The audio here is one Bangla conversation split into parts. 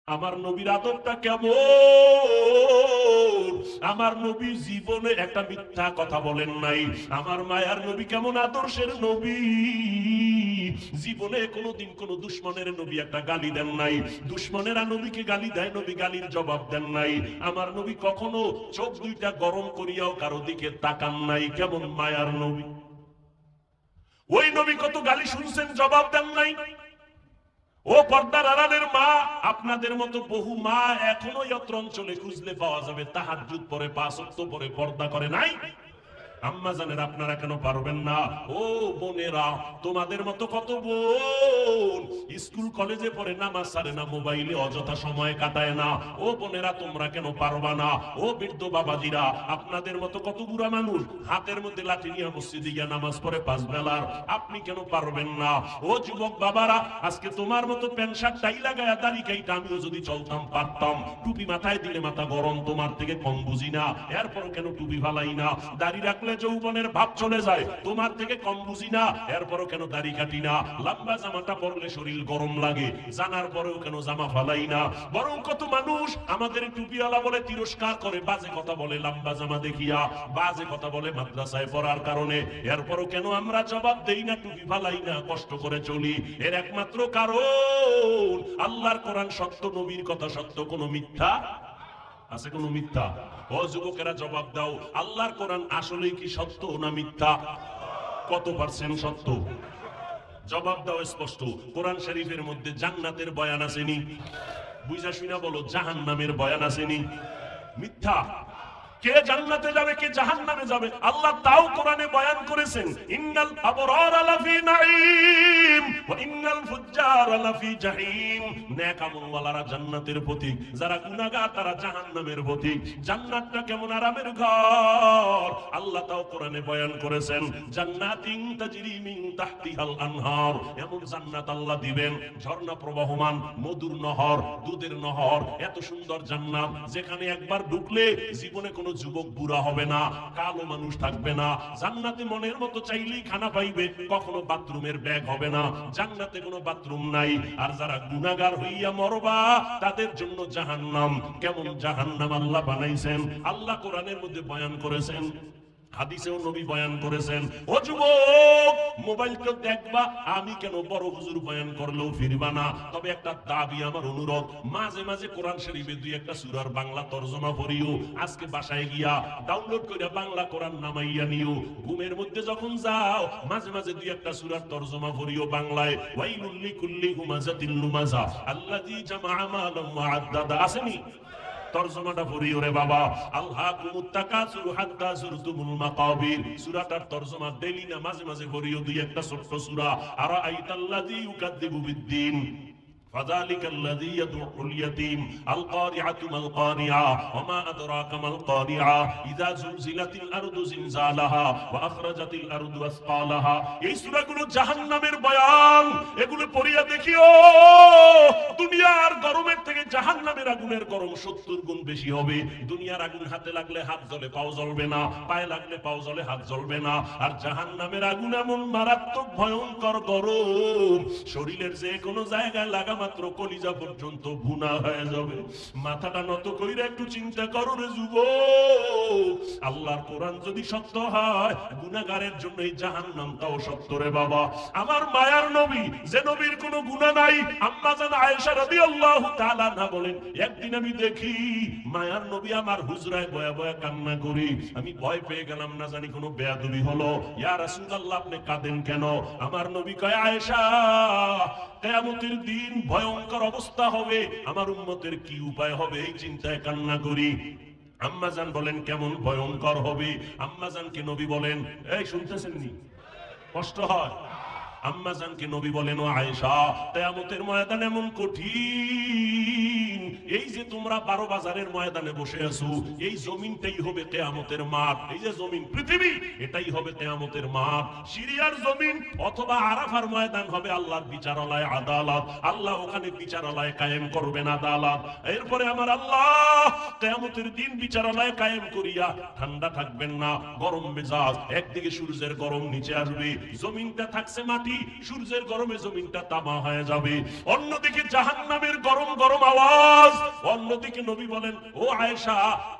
আমার নবীর আদরটা কেমন? আমার নবী জীবনে একটা মিথ্যা কথা বলেন নাই। আমার মায়ার নবী কেমন আদর্শের নবী, জীবনে কোনোদিন কোন দুশ্মনের নবী একটা গালি দেন নাই। দুশ্মনেরা নবীকে গালি দেয়, নবী গালির জবাব দেন নাই। আমার নবী কখনো চোখ দুইটা গরম করিয়াও কারো দিকে তাকান নাই। কেমন মায়ার নবী! ওই নবী কত গালি শুনছেন, জবাব দেন নাই। ও পর্দার আড়ালের মা, আপনাদের মতো বহু মা এখনো যত্র অঞ্চলে খুঁজলে পাওয়া যাবে তাহাজ্জুদ পরে, 5 ওয়াক্ত পরে, পর্দা করে নাই। আম্মা জানেন, আপনারা কেন পারবেন না? ও বোনেরা, তোমাদের মতো কত বোন স্কুল কলেজে পড়ে, নামাজ ছাড়ে না, মোবাইলে অযথা সময় কাটায় না। ও বোনেরা, তোমরা কেন পারবা না? ও বৃদ্ধ বাবাজিরা, আপনাদের মতো কত বুড়া মানুষ হাতের মধ্যে লাঠি নিয়ে মসজিদে গিয়ে নামাজ পড়ে 5 বেলার, আপনি কেন পারবেন না? ও যুবক বাবারা, আজকে তোমার মতো প্যান্ট শার্ট টাই লাগায়া দাড়ি কাইটা আমিও যদি চলতাম পারতাম। টুপি মাথায় দিলে মাথা গরম, তোমার থেকে কম বুঝি না, এরপর কেন টুপি ফালাই না? দাড়ি রাখলে যৌবনের ভাব চলে যায়, তোমার থেকে কম বুঝি না, এরপরও কেন দাড়ি কাটি না? লম্বা জামাটা পরলে শরীর গরম লাগে, জানার পরেও কেন জামা ফালাই না? বরং কত মানুষ আমাদের টুপিওয়ালা বলে তিরস্কার করে, বাজে কথা বলে লম্বা জামা দেখিয়া, বাজে কথা বলে মাদ্রাসায় পড়ার কারণে, এরপরও কেন আমরা জবাব দেই না, টুপি ফালাই না, কষ্ট করে চলি? এর একমাত্র কারণ আল্লাহর কোরআন সত্য, নবীর কথা সত্য, কোনো মিথ্যা আছে? কোনো মিথ্যা? ও যুবকেরা, জবাব দাও, আল্লাহর কোরআন আসলেই কি সত্য না মিথ্যা? কত পার্সেন্ট সত্য? জবাব দাও স্পষ্ট। কোরআন শরীফের মধ্যে জান্নাতের বয়ান আসেনি? বুঝা শুনা বলো, জাহান্নামের বয়ান আসেনি? মিথ্যা। কে জান্নাতে যাবে, কে জাহান্নামে যাবে, আল্লাহ তাও কোরআনে বয়ান করেছেন। ইন্নাল আবরার লাফি নাঈম ওয়া ইন্নাল ফুজ্জার লাফি জাহিম। নেক আমলওয়ালারা জান্নাতের পথিক, যারা গুনাহগার তারা জাহান্নামের পথিক। জান্নাতটা কেমন আরামের ঘর, আল্লাহ তাও কোরআনে বয়ান করেছেন। জান্নাতিন তাজরি মিন তাহতিহাল আনহার, এমন জান্নাত আল্লাহ দিবেন, ঝর্ণা প্রবাহমান, মধুর নহর, দুধের নহর, এত সুন্দর জান্নাত যেখানে একবার ঢুকলে জীবনে কোনো যুবক বুড়া হবে না, কালো মানুষ থাকবে না। জান্নাতে মনের মতো চাইলেই খানা পাইবে, কখনো বাথরুমের ব্যাগ হবে না। জান্নাতে কোনো বাথরুম নাই। আর যারা গুনাহগার হইয়া মরবা, তাদের জন্য জাহান্নাম। কেমন জাহান্নাম আল্লাহ বানাইছেন, আল্লাহ কোরআনের মধ্যে বয়ান করেছেন, হাদিসেও নবী বয়ান করেছেন। ও যুবক, মোবাইল তো দেখবা, আমি কেন বড় হুজুর বয়ান করলেও ফিরবা না। তবে একটা দাবি, আমার অনুরোধ, মাঝে মাঝে কোরআন শরীফে 2-1 সূরার বাংলা তরজমা পড়িও। আজকে বাসায় গিয়া ডাউনলোড করে বাংলা কোরআন নামাইয়া নিও। ঘুমের মধ্যে যখন যাও, মাঝে মাঝে 2-1 সূরার তরজমা পড়িও বাংলায়। ওয়াইলুল লিকুল্লি হুমাযাতিল লুমাযা আল্লাযী জামাআ মালান ওয়া আদ্দাদা। আসেনি? তরজমাটা পড়িও রে বাবা। আলহাকুমুত তাকাসুর হাত্তা যুরতুমুল মাকাবির, সূরাটার তরজমা ডেইলি না মাঝে মাঝে পড়িও, 2-1 ছোট্ট সূরা। আরা আইতাল্লাযী ইউকাযযিবু বিদ্দীন فذلك الذي يدعو اليتيم القارعة ما القارعة وما أدراك ما القارعة إذا زلزلت الأرض زلزالها وأخرجت الأرض أثقالها। এই সূরাগুলো জাহান্নামের বয়ান, এগুলো পড়িয়া দেখিও। দুনিয়ার গরমের থেকে জাহান্নামের আগুনের গরম 70 গুণ বেশি হবে। দুনিয়ার আগুন হাতে লাগলে হাত জ্বলে, পাও জ্বলবে না, পায়ে লাগলে পাও জ্বলে, হাত জ্বলবে না। আর জাহান্নামের আগুন এমন মারাত্মক ভয়ঙ্কর গরম, শরীরের যে কোনো জায়গায় লাগা মাত্র কলিজা পর্যন্ত ভুনা হয়ে যাবে। মাথাটা নত কইরা একটু চিন্তা করো রে যুবক, আল্লাহর কোরআন যদি সত্য হয়, গুনাহগারের জন্য এই জাহান্নামটাও সত্য রে বাবা। আমার মায়ার নবী, যে নবীর কোনো গুনাহ নাই, আম্মা জান আয়েশা রাদিয়াল্লাহু তাআলা না বলেন, একদিন আমি দেখি মায়ার নবী আমার হুজরায় বয়া বয়া কান্না করি। আমি ভয় পেয়ে গেলাম, না জানি কোনো বেয়াদবি হলো। ইয়া রাসূলুল্লাহ, আপনি কাঁদেন কেন? আমার নবী কয়, আয়েশা, কিয়ামতের দিন ভয়ঙ্কর অবস্থা হবে, আমার উম্মতের কি উপায় হবে এই চিন্তায় কান্না করি। আম্মাজান বলেন, কেমন ভয়ঙ্কর হবে? আম্মাজানকে নবী বলেন, এই শুনতেছেন নি? কষ্ট হয়? আম্মাজানকে নবী বলেন, ও আয়েশা, কিয়ামতের ময়দান এমন কঠিন, এই যে তোমরা 12 বাজারের ময়দানে বসে আছো, এই জমিনটাই হবে কিয়ামতের মাঠ। এই যে জমিন পৃথিবী, এটাই হবে কিয়ামতের মাঠ। সিরিয়ার জমিন অথবা আরাফার ময়দান হবে আল্লাহর বিচারালয়, আদালত। আল্লাহ ওখানে বিচারালয় কায়েম করবেন, আদালত। এরপরে আমার আল্লাহ কিয়ামতের দিন বিচারালয় কায়েম করিয়া ঠান্ডা থাকবেন না, গরম মেজাজ। একদিকে সূর্যের গরম নিচে আসবে, জমিনটা থাকছে মাটি, সূর্যের গরমে জমিনটা তামা হয়ে যাবে। অন্যদিকে জাহান্নামের গরম গরম আওয়াজ। অন্যদিকে নবী বলেন, ও আয়েশা,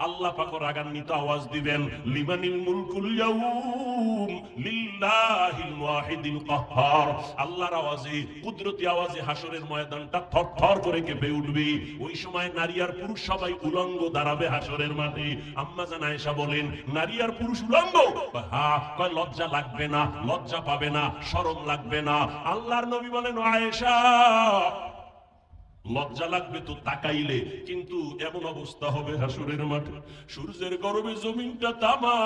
আল্লাহ পাক রাগান্বিত আওয়াজ দিবেন, লিমানিল মুলকুল ইয়াউম লিল্লাহিল ওয়াহিদিল কাহ্হার। আল্লাহর আওয়াজে, কুদরতি আওয়াজে হাসরের ময়দানটা থরথর করে কেঁপে উঠবে। ওই সময় নারী আর পুরুষ সবাই উলঙ্গ দাঁড়াবে হাসরের মাঠে। আম্মা জান আয়েশা বলেন, নারী আর পুরুষ উলঙ্গ? হ্যাঁ। কয় লজ্জা লাগবে না? লজ্জা পাবে না, শরম লাগবে না? আল্লাহর নবী বলেন, আয়েশা লজ্জা লাগবে তো তাকাইলে, কিন্তু এমন অবস্থা হবে হাসরের মাঠে, সূর্যের গরমে জমিনটা তামা,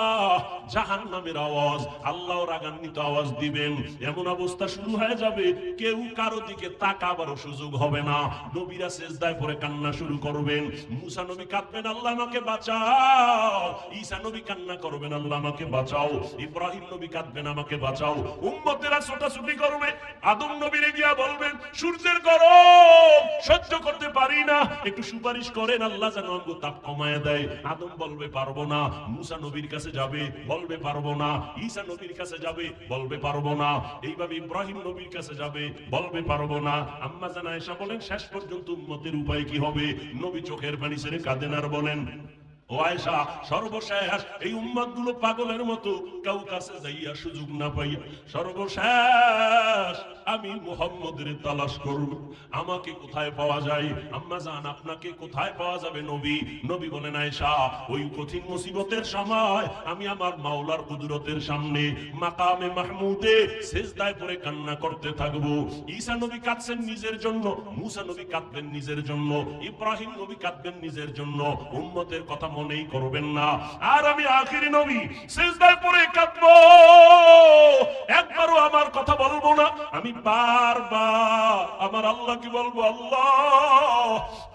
জাহান্নামের আওয়াজ, আল্লাহ রাগান্বিত আওয়াজ দিবেন। এমন অবস্থা শুরু হয়ে যাবে, কেউ কারো দিকে তাকাবারও সুযোগ হবে না। নবীরা সিজদায় পড়ে কান্না শুরু করবেন। মুসা নবী কাঁদবেন, আল্লাহ আমাকে বাঁচাও। ঈসা নবী কান্না করবেন, আল্লাহ আমাকে বাঁচাও। ইব্রাহিম নবী কাঁদবেন, আমাকে বাঁচাও। উম্মতেরা ছোটাছুটি করবে, আদম নবীরে গিয়া বলবেন, সূর্যের গরম সহ্য করতে পারি না, একটু সুপারিশ করেন, আল্লাহ যেন আমাকে তাপ কমায় দেয়। আদম বলবে পারবো না। মুসা নবীর কাছে যাবে, বলবে পারবো না। ঈসা নবীর কাছে যাবে, বলবে পারবো না। এইভাবে ইব্রাহিম নবীর কাছে যাবে, বলবে পারবো না। আম্মা জান আয়েশা বলেন, শেষ পর্যন্ত উম্মতের উপায় কি হবে? নবী চোখের পানি ছেড়ে কাঁদেন আর বলেন, ও আয়েশা, সর্বশেষ এই উম্মত গুলো পাগলের মতো কাউ কাছে যাইয়া সুযোগ না পাইয়া সর্বশেষ আমি মুহাম্মদের তালাশ করব, আমাকে কোথায় পাওয়া যায়? আম্মা জান, আপনাকে কোথায় পাওয়া যাবে নবী? নবী বলেন, আয়েশা, ওই কঠিন মুসিবতের সময় আমি আমার মাওলার কুদরতের সামনে মাকামে মাহমুদে সিজদায় পড়ে কান্না করতে থাকবো। ঈসা নবী কাঁদছেন নিজের জন্য, মুসা নবী কাঁদবেন নিজের জন্য, ইব্রাহিম নবী কাঁদবেন নিজের জন্য, উম্মতের কথা মনেই করবেন না। আর আমি আখিরি নবী, সিজদায় পড়ে কাঁদবো, একবারও আমার কথা বলবো না। আমি বারবার আমার আল্লাহকে বলবো, আল্লাহ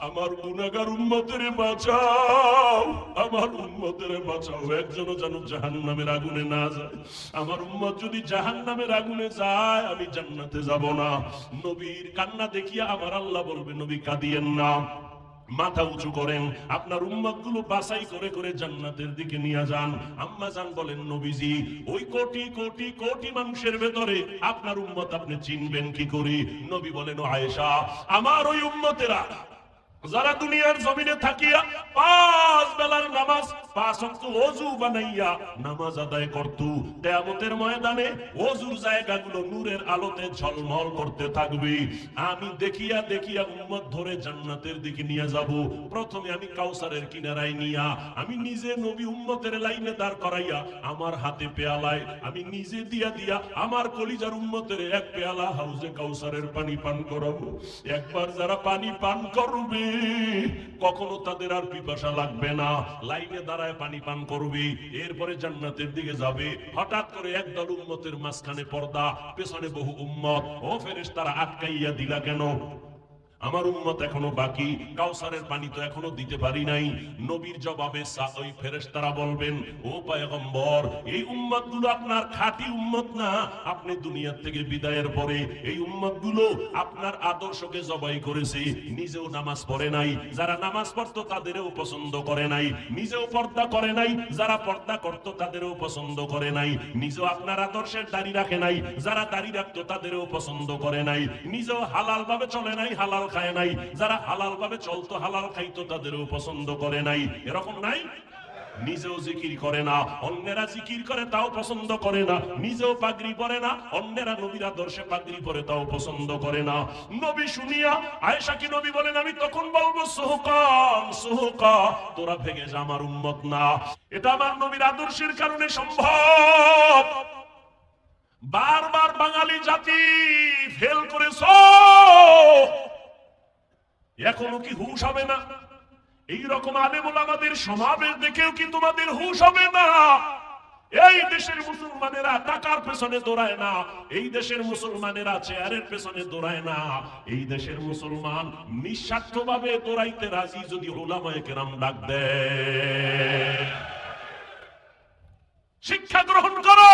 আমার গুনাহগার উম্মতের বাঁচাও, আমার উম্মতের বাঁচাও, একজনও যেন জাহান্নামের আগুনে না যায়। আমার উম্মত যদি জাহান্নামের আগুনে যায়, আমি জান্নাতে যাব না। নবীর কান্না দেখিয়া আমার আল্লাহ বলবে, নবী কাঁদিয়েন না, মাথা উঁচু করেন, আপনার উম্মত গুলো বাছাই করে করে জান্নাতের দিকে নিয়ে যান। আম্মা জান বলেন, নবীজি, ওই কোটি কোটি কোটি মানুষের ভেতরে আপনার উম্মত আপনি চিনবেন কি করে? নবী বলেন, ও আয়েশা, আমার ওই উম্মতেরা যারা দুনিয়ার জমিনে থাকিয়া 5 বেলার নামাজ 5 ওয়াক্ত ওযু বানাইয়া নামাজ আদায় করত, কিয়ামতের ময়দানে ওযুর জায়গাগুলো নূরের আলোতে ঝলমল করতে থাকবে। আমি দেখিয়া দেখিয়া উম্মত ধরে জান্নাতের দিকে নিয়ে যাব। প্রথমে আমি কাউসারের কিনারায় নিয়া আমি নিজে নবী উম্মতের লাইনে দাঁড় করাইয়া আমার হাতে পেয়ালায় আমি নিজে দিয়া দিয়া আমার কলিজার উম্মতের এক পেয়ালা হাউজে কাউসারের পানি পান করাবো। একবার যারা পানি পান করবে, কখনো তাদের আর পিপাসা লাগবে না, লাইনে দাঁড়ায় পানি পান করবে, এরপরে জান্নাতের দিকে যাবে। হঠাৎ করে একদল উম্মতের মাঝখানে পর্দা, পেছনে বহু উম্মত। ও ফেরেশতারা, আটকাইয়া দিলা কেন? আমার উম্মত এখনো বাকি, কাউসারের পানি তো এখনো দিতে পারি নাই। নবীর জবাবে ওই ফেরেশতারা বলবেন, ও পয়গম্বর, এই উম্মতগুলো আপনার খাঁটি উম্মত না। আপনি দুনিয়া থেকে বিদায়ের পরে এই উম্মতগুলো আপনার আদর্শকে জবাই করেছে, নিজেও নামাজ পড়ে নাই, যারা নামাজ পড়তো তাদেরও পছন্দ করে নাই, নিজেও পর্দা করে নাই, যারা পর্দা করতো তাদেরও পছন্দ করে নাই, নিজেও আপনার আদর্শের দাড়ি রাখে নাই, যারা দাড়ি রাখতো তাদেরও পছন্দ করে নাই, নিজেও হালাল ভাবে চলে নাই, হালাল খায় নাই, যারা হালাল ভাবে চলতো হালাল খাইতো তাদেরও পছন্দ করে নাই। এরকম নাই? নিজেও জিকির করে না, অন্যেরা জিকির করে তাও পছন্দ করে না, নিজেও পাগড়ি পরে না, অন্যেরা নবীর আদর্শে পাগড়ি পরে তাও পছন্দ করে না। নবী শুনিয়া আয়েশা কি নবী বলেন, আমি তখন বলবো, সুহকান সুহকা, তোরা ভেঙে যা, আমার উম্মত না। এটা আমার নবীর আদর্শের কারণে সম্ভব। বারবার বাঙালি জাতি ফেল করেছো, এখনো কি হুঁশ হবে না? এইরকম আলেম ওলামাদের সমাবেশ দেখেও কি তোমাদের হুঁশ হবে না? এই দেশের মুসলমানেরা টাকার পেছনে দৌড়ায় না, এই দেশের মুসলমানেরা চেয়ারের পেছনে দৌড়ায় না, এই দেশের মুসলমান নিঃস্বার্থভাবে দৌড়াইতে রাজি যদি উলামায়ে কেরাম ডাক দেয়। শিক্ষা গ্রহণ করো।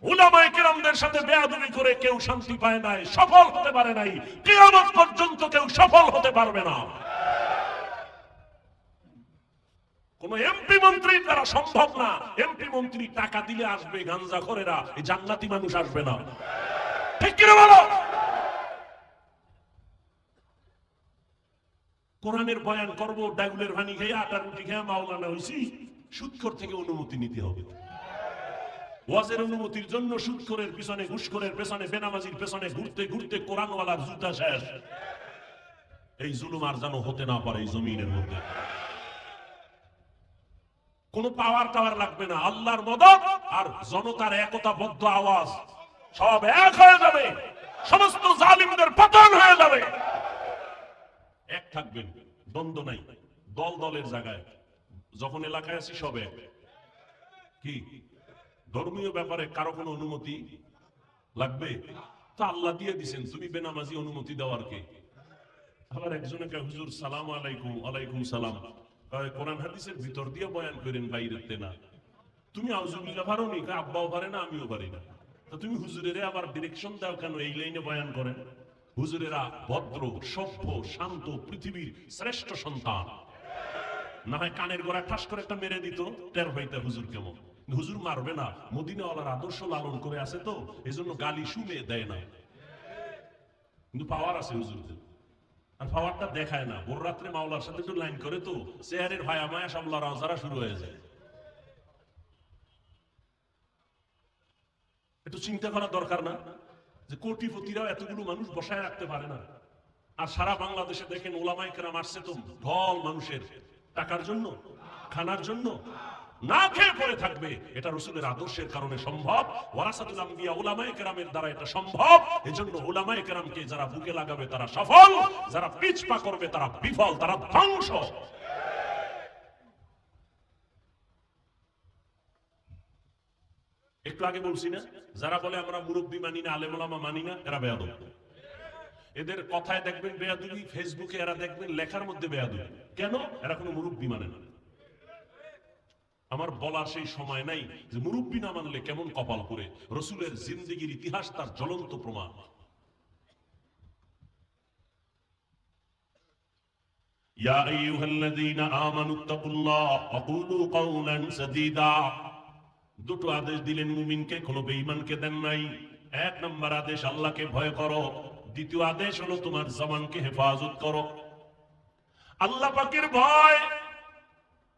উলামায়ে কেরামদের সাথে বেয়াদবি করে কেউ শান্তি পায় নাই, সফল হতে পারে নাই, কিয়ামত পর্যন্ত কেউ সফল হতে পারবে না। কোন এমপি মন্ত্রীর দ্বারা সম্ভব না। এমপি মন্ত্রী টাকা দিলে আসবে, গাঞ্জাখোরেরা এই জান্নাতি মানুষ আসবে না। ঠিক কি না বলো? কোরআনের বয়ান করব, ডাগুলের ভানি খেয়ে আটার রুটি খেয়ে মাওলানা হইছি, সুদখোর থেকে অনুমতি নিতে হবে। ওয়াজের অনুমতির জন্য সুদখোরের পিছনে, ঘুষখোরের পেছনে, বেনামাজির পেছনে ঘুরতে ঘুরতে কোরআনওয়ালার জুতা শেষ। এই জুলুম আর যেন হতে না পারে এই জমিনের মধ্যে। কোন পাওয়ার টাওয়ার লাগবে না, আল্লাহর মদদ আর জনতার একতাবদ্ধ আওয়াজ, সব এক হয়ে যাবে, সমস্ত জালিমদের পতন হয়ে যাবে। এক থাকবেন, দ্বন্দ্ব নাই, দল দলের জায়গায়। যখন এলাকায় আছি সব এক। কি ধর্মীয় ব্যাপারে কারো কোনো অনুমতি লাগবে? তা আল্লাহ দিয়ে দিছেন, তুমি বেনামাজি অনুমতি দেওয়ার কে? আবার একজনকে হুজুর সালাম আলাইকুম। ওয়ালাইকুম সালাম। কোরআন হাদিসের ভিতর দিয়ে বয়ান করেন, বাইরেতে না। তুমি আউযুবিল্লাহ পারো নি? আব্বাও পারে না, আমিও পারি না। তা তুমি হুজুরের আবার ডিরেকশন দাও কেন? এই লাইনে বয়ান করেন। হুজুরেরা ভদ্র, সভ্য, শান্ত, পৃথিবীর শ্রেষ্ঠ সন্তান। না হয় কানের গোড়া ঠাস করে একটা মেরে দিত, টের হইতে হুজুর কেমন। হুজুর মারবে না, মদিনাওয়ালার আদর্শ লালন করে আছে তো, এজন্য গালি শুনে দেয় না। কিন্তু পাওয়ার আছে হুজুরদের, আর পাওয়ারটা দেখায় না। ভোর রাত্রে মাওলার সাথে একটু লাইন করে তো, চেয়ারের ভায়া মায়া সব লড়াঝাড়া শুরু হয়ে যায়। একটু চিন্তা করা দরকার না যে কোটিপতিরাও এতগুলো মানুষ বসায় রাখতে পারে না। আর সারা বাংলাদেশে দেখেন ওলামায়ে কেরাম আসছে তো ঢল মানুষের, টাকার জন্য, খানার জন্য, না খেয়ে পড়ে থাকবে। এটা রাসূলের আদর্শের কারণে সম্ভব। ওয়ারাসাতুল আম্বিয়া, উলামায়ে কেরামের দ্বারা এটা সম্ভব। এজন্য উলামায়ে কেরামকে যারা বুকে লাগাবে তারা সফল, যারা পিছপা করবে তারা বিফল, তারা ধ্বংস। একটু আগে বলছি না, যারা বলে আমরা মুরব্বী মানি না, আলেম ওলামা মানি না, এরা বেয়াদব। এদের কথায় দেখবেন বেয়াদবি, ফেসবুকে এরা দেখবেন লেখার মধ্যে বেয়াদবি। কেন? এরা কোনো মুরব্বী মানে না। আমার বলার সেই সময় নাই যে মুরব্বী না মানলে কেমন কপাল করে। রাসূলের জিন্দেগির ইতিহাস তার জ্বলন্ত প্রমাণ। ইয়া আইয়ুহাল্লাযীনা আমানুত্তাকুল্লাহ ওয়া কুলু কাওলান সাদীদা। দুটো আদেশ দিলেন মুমিনকে, কোনো বেঈমানকে দেন নাই। এক নম্বর আদেশ আল্লাহকে ভয় করো, দ্বিতীয় আদেশ হলো তোমার জবানকে হেফাজত করো। আল্লাহ পাকের ভয়।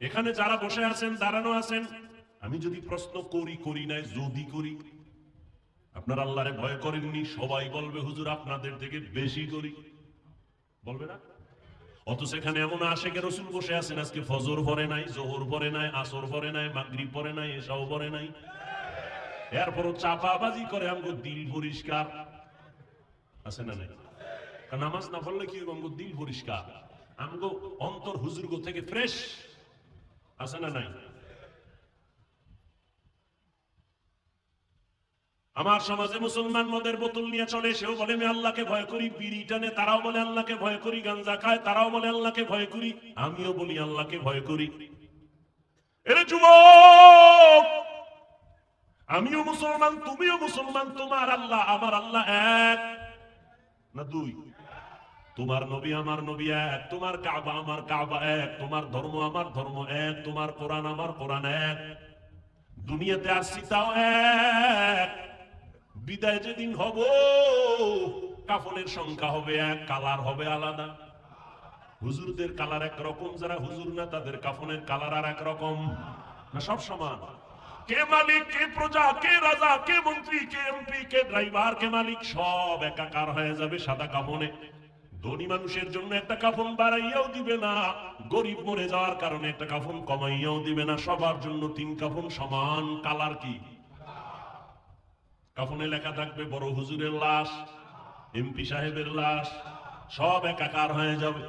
এখানে যারা বসে আছেন, দাঁড়ানো আছেন, আমি যদি প্রশ্ন করি নাই, যদি করি, আপনার আল্লাহরে ভয় করেননি, সবাই বলবে হুজুর আপনাদের থেকে বেশি করি, বলবে না? অথচ এখানে এমন আশেকে রাসূল বসে আছেন, আজকে ফজর পড়ে নাই, যোহর পড়ে নাই, আসর পড়ে নাই, মাগরিব পড়ে নাই, এশাও পড়ে নাই, এরপরও চাপাবাজি করে। আমগো দিল পরিষ্কার আছে না নাই? নামাজ না পড়লে কি আমগো দিল পরিষ্কার, আমগো অন্তর হুজুরগো থেকে ফ্রেশ আছে না নাই? আমার সমাজে মুসলমান মদের বোতল নিয়ে চলে, সেও বলে আমি আল্লাহকে ভয় করি। বিড়ি টানে, তারাও বলে আল্লাহকে ভয় করি। গাঞ্জা খায়, তারাও বলে আল্লাহকে ভয় করি। আমিও বলি আল্লাহকে ভয় করি। এরে যুবক, আমিও মুসলমান, তুমিও মুসলমান। তোমার আল্লাহ আমার আল্লাহ এক না দুই? তোমার নবী আমার নবী এক, তোমার কাবা আমার কাবা এক, তোমার ধর্ম আমার ধর্ম এক, তোমার কোরআন আমার কোরআন এক। দুনিয়াতে আসছি তাও এক। বিদায় যেদিন হব, কাফনের সংখ্যা হবে এক, কালার হবে আলাদা। হুজুরদের কালার এক রকম, যারা হুজুর না তাদের কাফনের কালার আর এক রকম না? সব সমান। কে মালিক, কে প্রজা, কে রাজা, কে মন্ত্রী, কে এমপি, কে ড্রাইভার, কে মালিক, সব একাকার হয়ে যাবে সাদা কাফনে। ধনী মানুষের জন্য একটা কাফন বাড়াইয়াও দিবে না, গরিব মরে যাওয়ার কারণে একটা কাফন কমাইয়াও দিবে না। সবার জন্য তিন কাফন সমান। কালার কি? কাফনে লেখা থাকবে বড় হুজুরের লাশ, এমপি সাহেবের লাশ, সব একাকার হয়ে যাবে।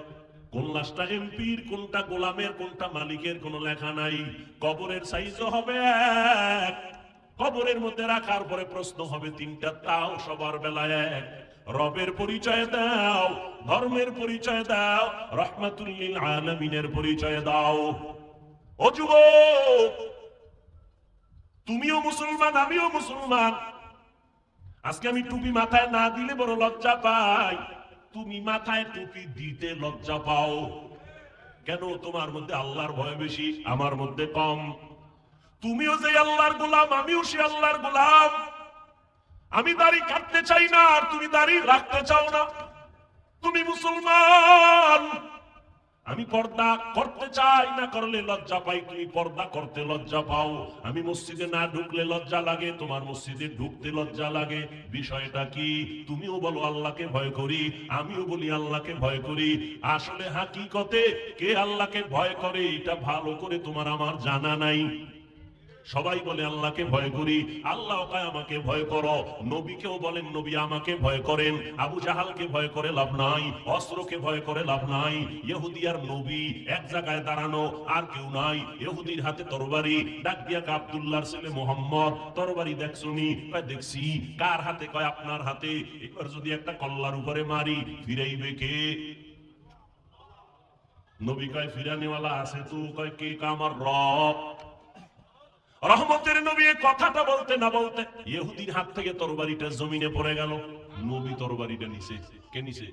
কোন লাশটা এমপির, কোনটা গোলামের, কোনটা মালিকের কোনো লেখা নাই। কবরের সাইজও হবে এক, কবরের মধ্যে রাখার পরে প্রশ্ন হবে তিনটা, তাও সবার বেলায় এক। রবের পরিচয় দাও, ধর্মের পরিচয় দাও, রাহমাতুল লিল আলামিনের পরিচয় দাও। ও যুবক, তুমিও মুসলমান, আমিও মুসলমান। আজকে আমি টুপি মাথায় না দিলে বড় লজ্জা পাই, তুমি মাথায় টুপি দিতে লজ্জা পাও কেন? তোমার মধ্যে আল্লাহর ভয় বেশি, আমার মধ্যে কম। তুমিও যে আল্লাহর গোলাম, আমিও সে আল্লাহর গোলাম। আমি দাড়ি কাটতে চাই না, আর তুমি দাড়ি রাখতে চাও না। তুমি মুসলমান, আমি পর্দা করতে চাই, না করলে লজ্জা পাই, তুমি পর্দা করতে লজ্জা পাও। আমি মসজিদে না ঢুকলে লজ্জা লাগে, তোমার মসজিদে ঢুকতে লজ্জা লাগে। বিষয়টা কি? তুমিও বলো আল্লাহকে ভয় করি, আমিও বলি আল্লাহকে ভয় করি। আসলে হাকিকতে কে আল্লাহকে ভয় করে এটা ভালো করে তোমার আমার জানা নাই। সবাই বলে আল্লাহকে ভয় করি, আল্লাহ কয় আমাকে ভয় করো। নবীকেও বলেন নবী আমাকে ভয় করেন। আবু জাহালকে ভয় করে লাভ নাই, অস্ত্রকে ভয় করে লাভ নাই। ইহুদি আর নবী এক জায়গায় দাঁড়ানো, আর কেউ নাই। ইহুদির হাতে তরবারি, ডাক দিয়া আব্দুল্লাহর ছেলে মোহাম্মদ, তরবারি দেখছুনি? কয় দেখছি। কার হাতে? কয় আপনার হাতে। এবার যদি একটা কল্লার উপরে মারি, ফিরাইবে কে? নবী কয় ফিরানিওয়ালা আছে তো। কয় কে? আমার রব। রহমতের নবী কথাটা বলতে না বলতে ইহুদির হাত থেকে তরবারিটা জমিনে পড়ে গেল। নবী তরবারিটা নিছে। কে নিছে?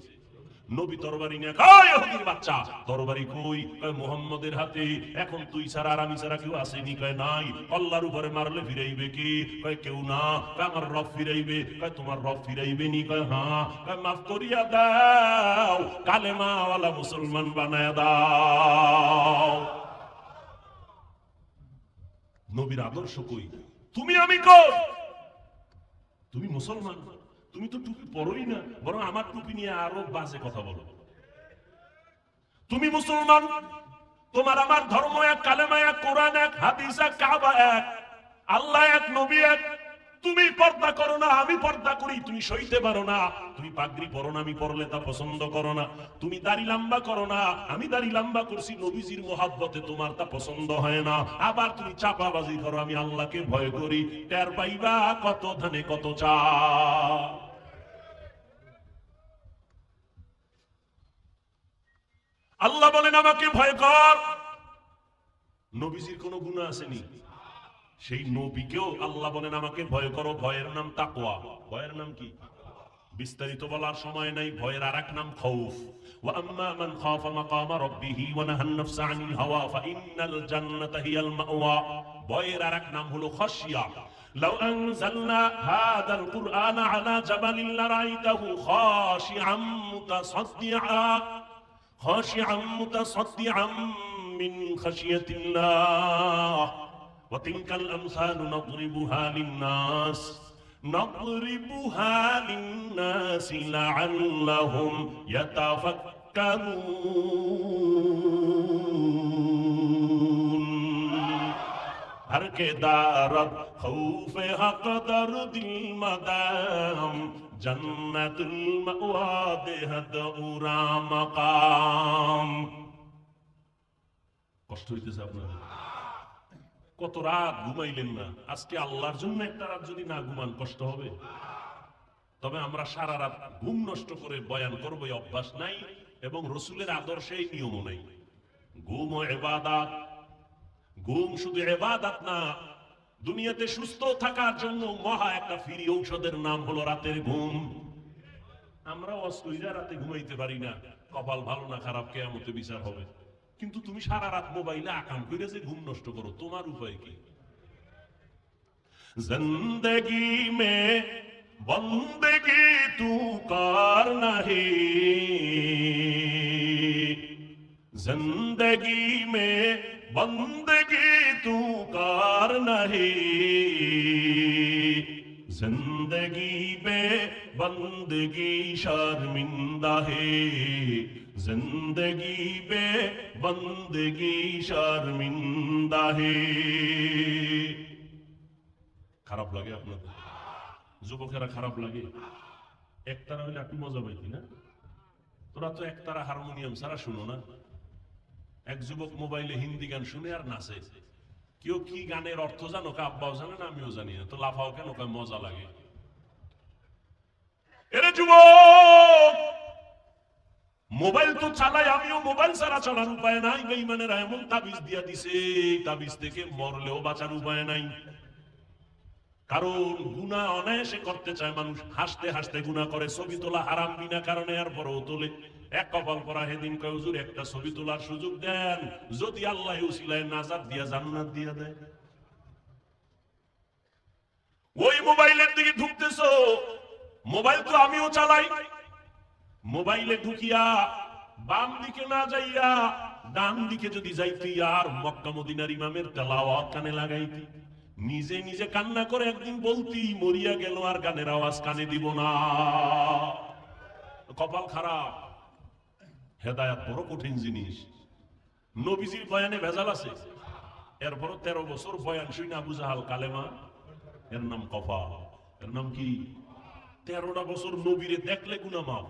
নবী তরবারি নিয়ে কয় ইহুদির বাচ্চা তরবারি কই? কয় মুহাম্মদের হাতে। এখন তুই ছাড়া আর আমি ছাড়া কেউ আসেনি? কয় নাই। আল্লাহর উপরে মারলে ফিরাইবে কি? কয় কেউ না। কয় আমার রব ফিরাইবে। কয় তোমার রব ফিরাইবে নি? কয় হ্যাঁ। কয় মাফ করিয়া দাও, কালেমাওয়ালা মুসলমান বানায়া দাও। নবীর আদর্শ কই? তুমি আমি কই? তুমি মুসলমান, তুমি তো টুপি পরোই না, বরং আমার টুপি নিয়ে আরো বাজে কথা বলো। তুমি মুসলমান, তোমার আমার ধর্ম এক, কালেমা এক, কোরআন এক, হাদিস এক, কাবা এক, আল্লাহ এক, নবী এক। তুমি পর্দা করো না, আমি পর্দা করি, তুমি সইতে পারো না। তুমি পাগড়ি পরো না, আমি পরলে তা পছন্দ করো না। তুমি দাড়ি লম্বা করো না, আমি দাড়ি লম্বা করছি নবীজির মোহাব্বতে, তোমার তা পছন্দ হয় না। আবার তুমি চাপাবাজি করো, আমি আল্লাহকে ভয় করি। টের পাইবা কত ধানে কত চাল। আল্লাহ বলেন আমাকে ভয় কর। নবীজির কোনো গুনাহ আসেনি? সেই নবীকেও আল্লাহ বলেন আমাকে ভয় করো। ভয়ের নাম তাকওয়া। ভয়ের নাম কি? বিস্তারিত বলার সময় নাই। ভয়ের আরেক নাম খাউফ। ওয়া আম্মা মান খাফা মাকামা রাব্বিহি ওয়া নাহান নাফসা আনিল হাওয়া ফাইন্নাল জান্নাতা হিয়াল মাওয়া। ভয়ের আরেক নাম হলো খাশিয়া। লাউ আনজালনা হাযাল কুরআনা আলা জাবালিন লারাইতাহু খাশিআম মুতাসাদ্দিআম মিন খাশিয়াতিল্লাহ। وتلك الأمثال نضربها للناس لعلهم يتفكرون हर के दारत खौफे हक दर्दिल मदाम जन्नतुल मअवा बेहद उरा मकाम। কষ্ট হইতেছে আপনার? কত রাত ঘুমাইলেন না? আজকে আল্লাহর জন্য একটা রাত যদি না ঘুমান কষ্ট হবে। তবে আমরা সারা রাত ঘুম নষ্ট করে বয়ান করবো এই অভ্যাস নাই, এবং রসুলের আদর্শে এই নিয়মও নাই। ঘুম ও ইবাদত। ঘুম শুধু ইবাদত না, দুনিয়াতে সুস্থ থাকার জন্য মহা একটা ফ্রি ঔষধের নাম হলো রাতের ঘুম। আমরা অস্ত্রীরা রাতে ঘুমাইতে পারি না, কপাল ভালো না খারাপ কিয়ামতে বিচার হবে। কিন্তু তুমি সারা রাত মোবাইলে আকাম করে যে ঘুম নষ্ট করো, তোমার উপায় কি? জিন্দেগি মে বন্দেগি তু করনা হে, जिंदगी में बंदगी तू करना है, जिंदगी में बंदगी शर्मिंदा है, जिंदगी में बंदगी शर्मिंदा है। খারাপ লাগে আপনাদের? যুবকেরা খারাপ লাগে? একটারা হইলে একটু মজা পাইতি না? তোরা তো একতারা হারমোনিয়াম ছাড়া শুনো না। এক যুবক মোবাইলে হিন্দি গান শুনে আর নাচে। কেউ কি গানের অর্থ জানো? আব্বাও জানে না, আমিও জানি না, তো লাফাও কেন? মজা লাগে। এরে যুবক, মোবাইল তো চালাই, আমিও মোবাইল ছাড়া চলার উপায় নাই। বেঈমানেরা এমন তাবিজ দিয়া দিছে, তাবিজ থেকে মরলেও বাঁচার উপায় নাই। কারণ গুনাহ অনায়াসে করতে চায় মানুষ, হাসতে হাসতে গুনাহ করে। ছবি তোলা হারাম বিনা কারণে, আর পরেও তোলে। এক কপাল পরা হেদিন কয় হুজুর একটা ছবি তোলার সুযোগ দেন, যদি আল্লাহ উসিলায় নাজাত দিয়া জান্নাত দিয়া দেয়। ওই মোবাইলের দিকে ঢুকতেছো, মোবাইল তো আমিও চালাই। মোবাইলে ঢুকিয়া বাম দিকে না যাইয়া ডান দিকে যদি যাইতি, আর মক্কা মদিনার ইমামের তেলাওয়াত কানে লাগাইতি, নিজে নিজে কান্না করে একদিন বলতি মরিয়া গেল আর গানের আওয়াজ কানে দিব না। কপাল খারাপ। হেদায়াত বড় কঠিন জিনিস। নবীজির বয়ানে ভেজাল আছে, এরপর 13 বছর বয়ান শুনে আবু জাহাল কালেমা, এর নাম কপাল। এর নাম কি? 13টা বছর নবীরে দেখলে গুনাহ মাফ।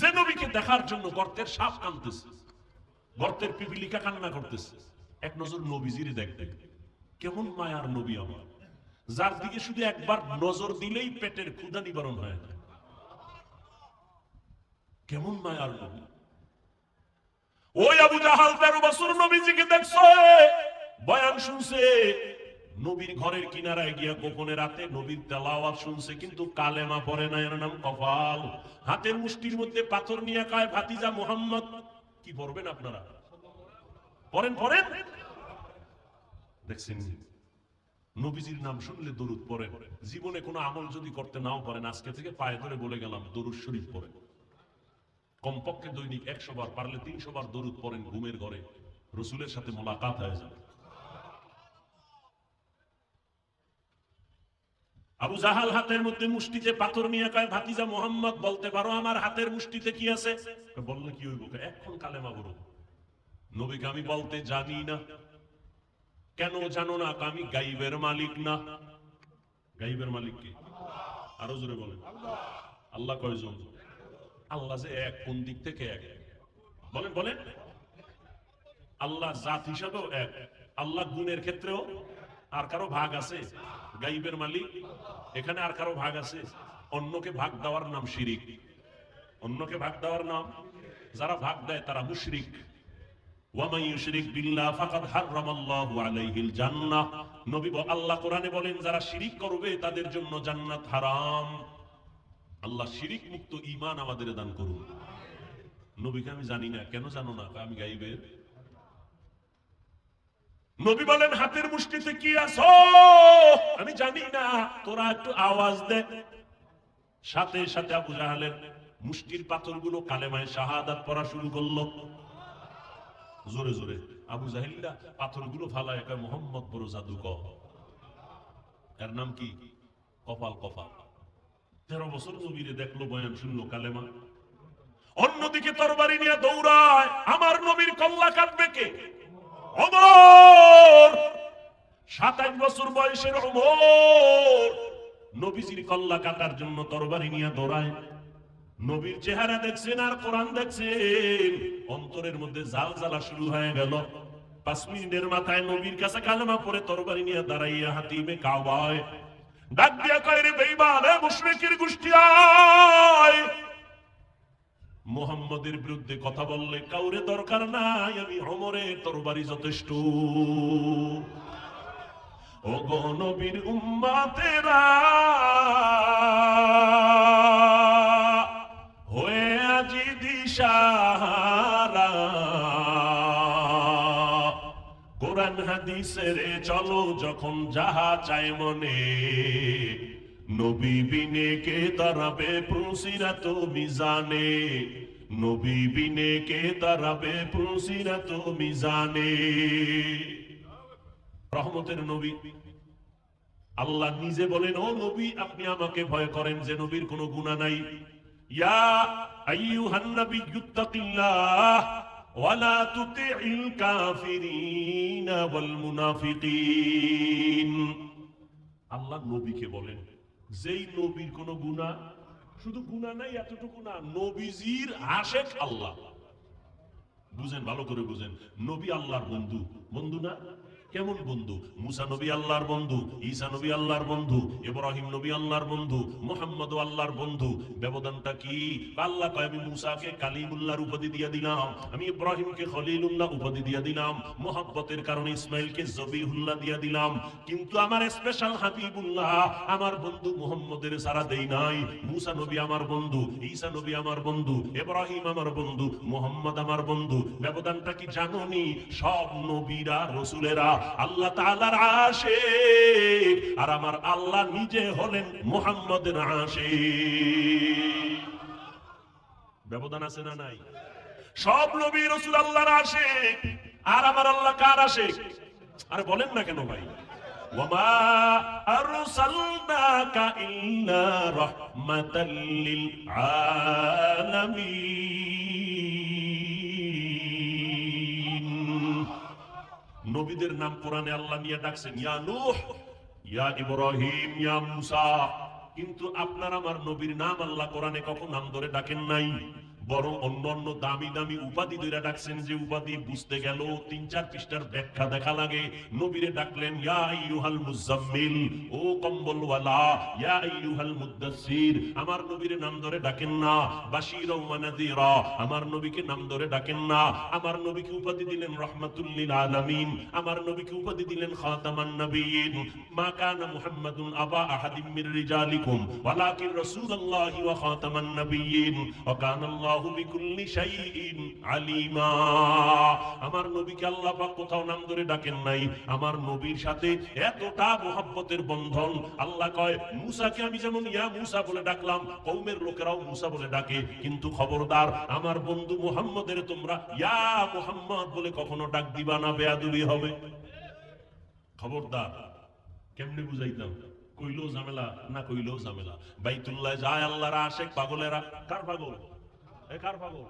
যে নবীকে দেখার জন্য গর্তের সাপ কাঁদতেছে, গর্তের পিপিলিকা কান্না করতেছে, এক নজর নবীজিরে দেখতে, কেমন মায়ার নবী আমার, যার দিকে শুধু একবার নজর দিলেই পেটের ক্ষুধা নিবারণ হয়। কেমন মায়ার নবী। ওই আবু জাহাল 13 বছর নবীজিকে দেখছে, বয়ান শুনছে, নবীর ঘরের কিনারায় গিয়া গোপনে রাতে নবীর তেলাওয়াত শুনছে, কিন্তু কালেমা পড়ে না। এর নাম কপাল। হাতের মুষ্টির মধ্যে পাথর নিয়ে কয় ভাতিজা মুহাম্মদ। কি পড়বেন আপনারা? পড়েন পড়েন। দেখছেন, নবীজির নাম শুনলে দরুদ পড়েন। জীবনে কোনো আমল যদি করতে নাও পারেন, আজকে থেকে পায়ে ধরে বলে গেলাম দরুদ শরীফ পড়েন। কমপক্ষে দৈনিক 100 বার, পারলে 300 বার দরুদ পড়েন। ঘুমের ঘরে রসুলের সাথে মোলাকাত হয়ে যাবে। আবু জাহাল হাতের মধ্যে মুষ্টিতে পাথর নিয়ে কয় ভাতিজা মুহাম্মদ, বলতে পারো আমার হাতের মুষ্টিতে কি আছে? বললে কি হইব? এখন কালেমা বলো। নবীকে আমি বলতে জানি না। কেন জানো না? আমি গাইবের মালিক না। গাইবের মালিক কি? আরো জোরে বলেন। আল্লাহ কয়জন? আল্লাহ যে এক, কোন দিক থেকে এক? বলেন বলেন। আল্লাহ জাত হিসাবেও এক, আল্লাহ গুণের ক্ষেত্রেও। আর কারো ভাগ আছে? গাইবের মালিক এখানে আর কারো ভাগ আছে? অন্যকে ভাগ দেওয়ার নাম শিরিক। অন্যকে ভাগ দেওয়ার নাম, যারা ভাগ দেয় তারা মুশরিক। ওয়ামান ইউশরিক বিল্লাহ ফাকাদ হারামাল্লাহু আলাইহিল জান্নাহ। নবী আল্লাহ কোরআনে বলেন, যারা শিরিক করবে তাদের জন্য জান্নাত হারাম। আল্লাহ শিরিক মুক্ত ঈমান আমাদের দান করুন। নবীকে আমি জানি না। কেন জানো না? আমি গাইবের। নবী বলেন হাতের মুষ্টিতে কি আছে? আমি জানি না, তোরা একটু আওয়াজ দে। সাথে সাথে আবু জাহালের মুষ্টির পাথরগুলো কালেমায়ে শাহাদাত পড়া শুরু করলো। জোরে জোরে আবু জাহিল্লা পাথরগুলো ফালায় কয় মুহাম্মদ বড় জাদুকর। এর নাম কি? কপাল। কপাল। 13 বছর নবীরে দেখলো, বয়ান শুনলো, কালেমা। অন্যদিকে তরবারি নিয়ে দৌড়ায়। আমার নবীর কল্লা কাটবে কে? ওমর। 27 বছর বয়সের ওমর নবীজির কল্লা কাটার জন্য তরবারি নিয়ে দৌড়ায়। নবীর চেহারা দেখছেন আর কোরআন দেখছেন, অন্তরের মধ্যে জাল জ্বালা শুরু হয়ে গেল। 5 মিনিটের মাথায় নবীর কাছে কালেমা পড়ে তরবারি নিয়ে দাঁড়াইয়া হাতিমে কাওবায় ডাক দিয়া কয়, রে বেঈমান, এ মুশরিকের গোষ্ঠী, আয় মুহাম্মদের বিরুদ্ধে কথা বললে কাউরে দরকার নাই, আমি ওমরের তরবারি যথেষ্ট। ও গো নবীর উম্মতেরা, হয়ে আজি দিশাহারা, কোরআন হাদিসের চলো যখন যাহা চায় মনে, নবী বিনে কে দাঁড়াবে পুলসিরাত মিজানে, নবী বিনে কে দাঁড়াবে পুলসিরাত মিজানে। রহমতের নবী আল্লাহ নিজে বলেন, ও নবী আপনি আমাকে ভয় করেন যে নবীর কোনো গুনাহ নাই। ইয়া আইয়ুহান নাবিয়্যুত্তাকিল্লাহ ওয়া লা তুতি'ল কাফিরিন ওয়াল মুনাফিকিন। আল্লাহ নবীকে বলেন, যেই নবীর কোনো গুনাহ শুধু গুনাহ নাই এতটুকু না, নবীজির আশেক আল্লাহ। বুঝেন, ভালো করে বুঝেন, নবী আল্লাহর বন্ধু। বন্ধু না? কেমন বন্ধু? মুসা নবী আল্লাহর বন্ধু, ঈসা নবী আল্লাহর বন্ধু, ইব্রাহিম নবী আল্লাহর বন্ধু, মুহাম্মদ আল্লাহর বন্ধু। ব্যবধানটা কি? আল্লাহ কয় আমি মুসাকে কালিমুল্লাহর উপাধি দিয়ে দিলাম, আমি ইব্রাহিমকে খলিলুল্লাহ উপাধি দিয়ে দিলাম, মুহাব্বতের কারণে ইসমাইলকে জবিহুল্লাহ দিয়ে দিলাম, কিন্তু আমার স্পেশাল হাবিবুল্লাহ আমার বন্ধু মুহাম্মদের সারা দেই নাই। মুসা নবী আমার বন্ধু, ঈসা নবী আমার বন্ধু, ইব্রাহিম আমার বন্ধু, মুহাম্মদ আমার বন্ধু। ব্যবধানটা কি জানোনি? সব নবীরা রাসূলেরা আল্লাহ তাআলার আশিক, আর আমার আল্লাহ নিজে হলেন মুহাম্মদের আশিক। ব্যবধান আছে না নাই? সব নবী রাসূল আল্লাহর আশিক, আর আমার আল্লাহ কার আশিক? আরে বলেন না কেন ভাই? ওয়ামা আরসালনাকা ইল্লা রাহমাতাল লিল আলামিন। নবীদের নাম কোরআনে আল্লাহ নিয়ে ডাকছেন, ইয়া নূহ, ইয়া ইব্রাহিম, ইয়া মুসা, কিন্তু আপনার আমার নবীর নাম আল্লাহ কোরআনে কখন নাম ধরে ডাকেন নাই, বরং অন্য অন্য দামি দামি উপাধি ধরে ডাকছেন, যে উপাধি বুঝতে গেল ৩-৪ পৃষ্ঠার ব্যাখ্যা দেখা লাগে। নবীরে ডাকলেন ইয়া আইয়ুহাল মুজাম্মিল, ও কম্বলওয়ালা, ইয়া আইয়ুহাল মুদ্দাসসির, আমার নবীরে নাম ধরে ডাকেন না। বাশীরা ওয়া নাযীরা, আমার নবীকে নাম ধরে ডাকেন না। আমার নবীকে উপাধি দিলেন রাহমাতুল লিল আলামিন, আমার নবীকে উপাধি দিলেন খাতামান নবিয়্যিন। মা কানা মুহাম্মাদুন আবা আহাদিম মির রিজালিকুম ওয়ালাকিন রাসূলুল্লাহি ওয়া খাতামান নবিয়্যিন ওয়া কানা আল্লাহু বিকুল্লি শাইইন আলিমা। আমার নবীকে আল্লাহ পাক কোথাও নাম ধরে ডাকেন নাই। আমার নবীর সাথে এতটা মুহাব্বতের বন্ধন, আল্লাহ কয় মুসাকে আমি যেমন ইয়া মুসা বলে ডাকলাম, কওমের লোকেরাও মুসা বলে ডাকে, কিন্তু খবরদার আমার বন্ধু মুহাম্মদের তোমরা ইয়া মুহাম্মদ বলে কখনো ডাক দিবা না, বেয়াদবি হবে। খবরদার। কেমনে বুঝাইতাম? কইলেও ঝামেলা, না কইলেও ঝামেলা। বাইতুল্লাহ যায় আল্লাহর আশিক পাগলেরা। কার পাগল? কার পাগল?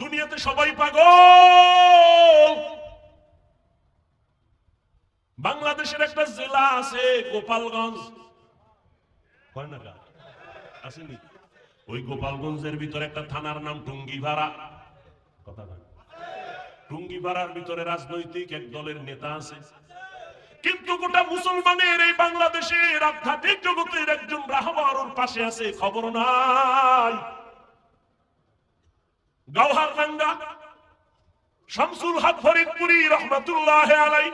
দুনিয়াতে সবাই পাগল। বাংলাদেশের একটা জেলা আছে গোপালগঞ্জ, আসেনি? ওই গোপালগঞ্জের ভিতরে একটা থানার নাম টুঙ্গিপাড়া। কথা না, টুঙ্গিপাড়ার ভিতরে রাজনৈতিক এক দলের নেতা আছে, কিন্তু গোটা মুসলমানের এই বাংলাদেশের আধ্যাত্মিক জগতের একজন রাহবার ওর পাশে আছে, খবর নাই। গওহার নাঙ্গা শামসুল হক ফরিদপুরি রহমাতুল্লাহ আলাইহি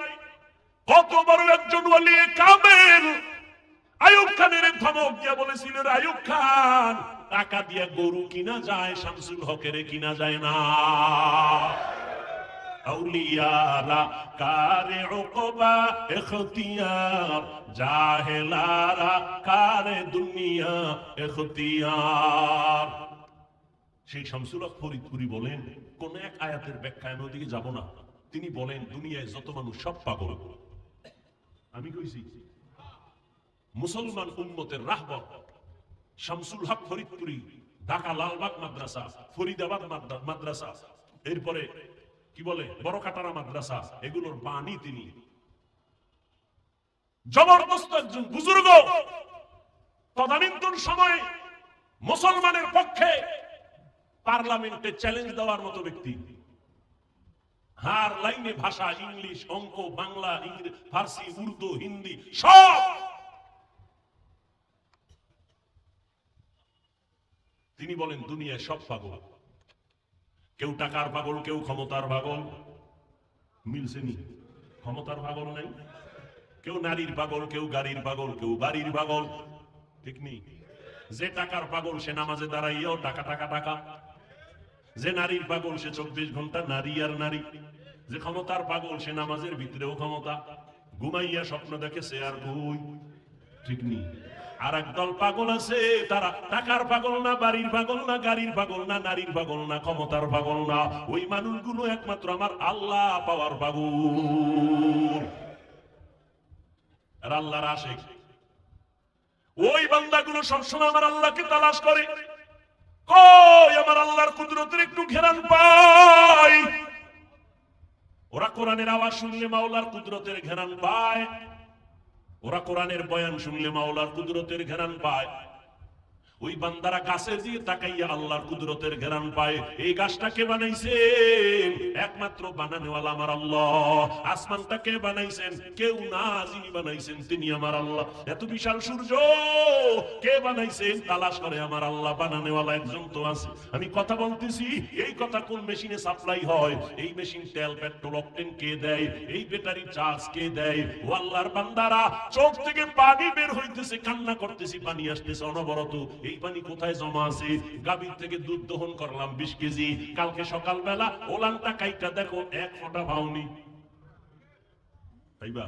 কত বড় একজন ওলি কামেল। আইয়ুব খানের ধমক দিয়ে বলেছিলেন, আইয়ুব খান টাকা দিয়ে গরু কিনা যায়, শামসুল হকের কিনা যায় না। আউলিয়ারা কারে উকবা ইখতিয়ার, জাহেলারা কারে দুনিয়া ইখতিয়ার। সেই শামসুল হক ফরিদপুরি বলেন, কোন এক আয়াতের ব্যাখ্যায় আমি ওদিকে যাব না, তিনি বলেন দুনিয়ায় যত মানুষ সব পাগল। আমি কইছি মুসলমান উম্মতের রাহবার শামসুল হক ফরিদপুরি, ঢাকা লালবাগ মাদ্রাসা, ফরিদাবাদ মাদ্রাসা, এরপরে কি বলে বড় কাটারা মাদ্রাসা, এগুলোর বাণী তিনি। জবরদস্ত একজন বুজুর্গ, তদানীন্তন সময়ে মুসলমানের পক্ষে পার্লামেন্টে চ্যালেঞ্জ দেওয়ার মতো ব্যক্তি। হার লাইনে ভাষা, ইংলিশ, অঙ্ক, বাংলা, ফার্সি, উর্দু, হিন্দি সব। তিনি বলেন দুনিয়ায় সব পাগল, কেউ টাকার পাগল, কেউ ক্ষমতার পাগল। মিলছে নি? ক্ষমতার পাগল নাই, কেউ নারীর পাগল, কেউ গাড়ির পাগল, কেউ বাড়ির পাগল, ঠিক নেই? যে টাকার পাগল সে নামাজে দাঁড়াইয়াও টাকা টাকা টাকা, যে নারীর পাগল সে 24 ঘন্টা নারী আর নারী, যে ক্ষমতার পাগল সে নামাজের ভিতরেও ক্ষমতা, ঘুমাইয়া স্বপ্ন দেখে সে আর ঘুই, ঠিক নেই? আর একদল পাগল আছে, তারা টাকার পাগল না, বাড়ির পাগল না, গাড়ির পাগল না, নারীর পাগল না, ক্ষমতার পাগল না। ওই মানুষগুলো একমাত্র আমার আল্লাহ পাওয়ার পাগল, আর আল্লাহর আশিক। ওই বান্দাগুলো সবসময় আমার আল্লাহকে তালাশ করে, কই আমার আল্লাহর কুদরতের একটু ঘেরান পাই। ওরা কোরআনের আওয়াজ শুনলে মাওলার কুদরতের ঘেরান পায়, ওরা কোরআনের বয়ান শুনলে মাওলার কুদরতের ঘেরান পায়, ওই বান্দারা গাছে দিয়ে তাকাইয়া আল্লাহর কুদরতের ঘেরান পায়। এই গাছটা কে বানাইছে? একমাত্র বানানেওয়ালা আমার আল্লাহ। আসমানটা কে বানাইছেন? কেউ না, যিনি বানাইছেন তিনি আমার আল্লাহ। এত বিশাল সূর্য কে বানাইছেন? তালাশ করে আমার আল্লাহ। বানানেওয়ালা একজন তো আছে। আমি কথা বলতেছি, এই কথা কোন মেশিনে সাপ্লাই হয়? এই মেশিন তেল, পেট্রোল, অকটেন কে দেয়? এই ব্যাটারি চার্জ কে দেয়? ও আল্লাহর বান্দারা, চোখ থেকে পানি বের হইতেছে, কান্না করতেছি, পানি আসতেছে অনবরত। এই পানি কোথায় জমা আছে? গাভীর থেকে দুধ দহন করলাম 20 কেজি, কালকে সকালবেলা ওলানটা কাইটা দেখো 1 ফোঁটা পাওনি। তাইবা?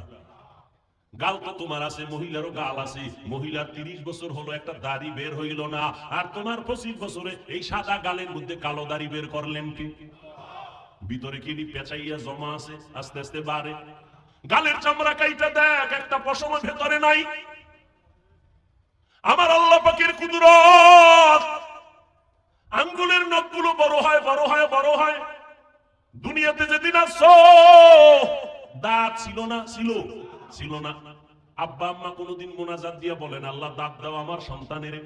গাল তো তোমার আছে, মহিলারও গাল আছে। মহিলার 30 বছর হলো একটা দাড়ি বের হইল না, আর তোমার 25 বছরে এই সাদা গালের মধ্যে কালো দাড়ি বের করলেন কি? ভিতরে কি পেঁচাইয়া জমা আছে, আস্তে আস্তে বাড়ে। গালের চামড়া কাইটা দেখ, একটা পশম ভেতরে নাই। আমার আল্লাহ পাকের কুদরত। আঙ্গুলের নখগুলো বড় হয়, বড় হয়, বড় হয়। দুনিয়াতে যেদিন আসছো দাঁত ছিল না, ছিল না। আব্বা আম্মা কোনদিন মোনাজাত দিয়ে বলেন, আল্লাহ দাঁত দাও আমার সন্তানের।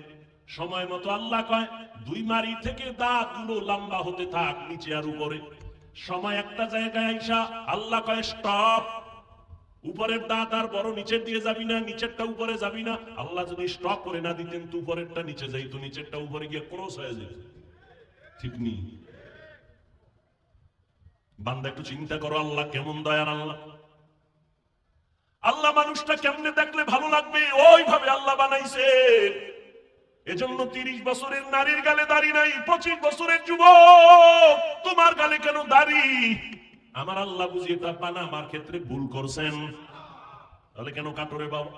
সময় মতো আল্লাহ কয় 2 মারি থেকে দাঁতগুলো লম্বা হতে থাক, নিচে আর উপরে। সময় একটা জায়গায় আইসা আল্লাহ কয় স্টপ। উপরের দাঁত আর বড়, নিচের দিয়ে যাবি না, নিচেরটা উপরে যাবি না। আল্লাহ যদি স্টপ করে না দিতেন তো উপরেরটা নিচে যাইতো, নিচেরটা উপরে গিয়ে ক্রস হয়ে যেত। ঠিক নেই? বান্দা একটু চিন্তা করো, আল্লাহ কেমন দয়ার আল্লাহ। আল্লাহ মানুষটা কেমনে দেখলে ভালো লাগবে, ওইভাবে আল্লাহ বানাইছে। এজন্য 30 বছরের নারীর গালে দাড়ি নাই, 25 বছরের যুবক তোমার গালে কেন দাড়ি? আমার আল্লাহ বুঝি এটা বানাবার ক্ষেত্রে ভুল করছেন। তাহলে কেন কাটরে বাবা?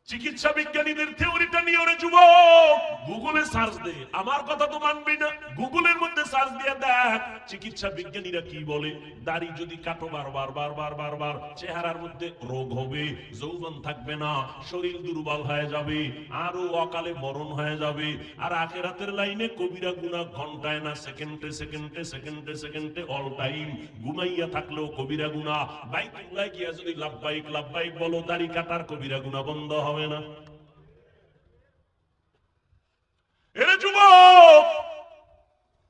চিকিৎসা বিজ্ঞানীদের থিওরিটা নিয়ে ওরে যুবক গুগলে সার্চ দে। আমার কথা তো মানবি না, গুগলের মধ্যে সার্চ দিয়ে দেখ চিকিৎসা বিজ্ঞানীরা কি বলে। দাড়ি যদি কাটো বারবার বারবার বারবার, চেহারার মধ্যে রোগ হবে, যৌবন থাকবে না, শরীর দুর্বল হয়ে যাবে, আরো অকালে মরণ হয়ে যাবে। আর আখিরাতের লাইনে কবিরা গুনাহ ঘন্টায় না, সেকেন্ডে সেকেন্ডে সেকেন্ডে সেকেন্ডে অল টাইম। ঘুমাইয়া থাকলেও কবিরা গুনাহ। বাইতুল্লাহ গিয়া যদি লাব্বাইক লাব্বাইক বলো, দাড়ি কাটার কবিরা গুনাহ বন্ধ হবে না। এরে যুবক,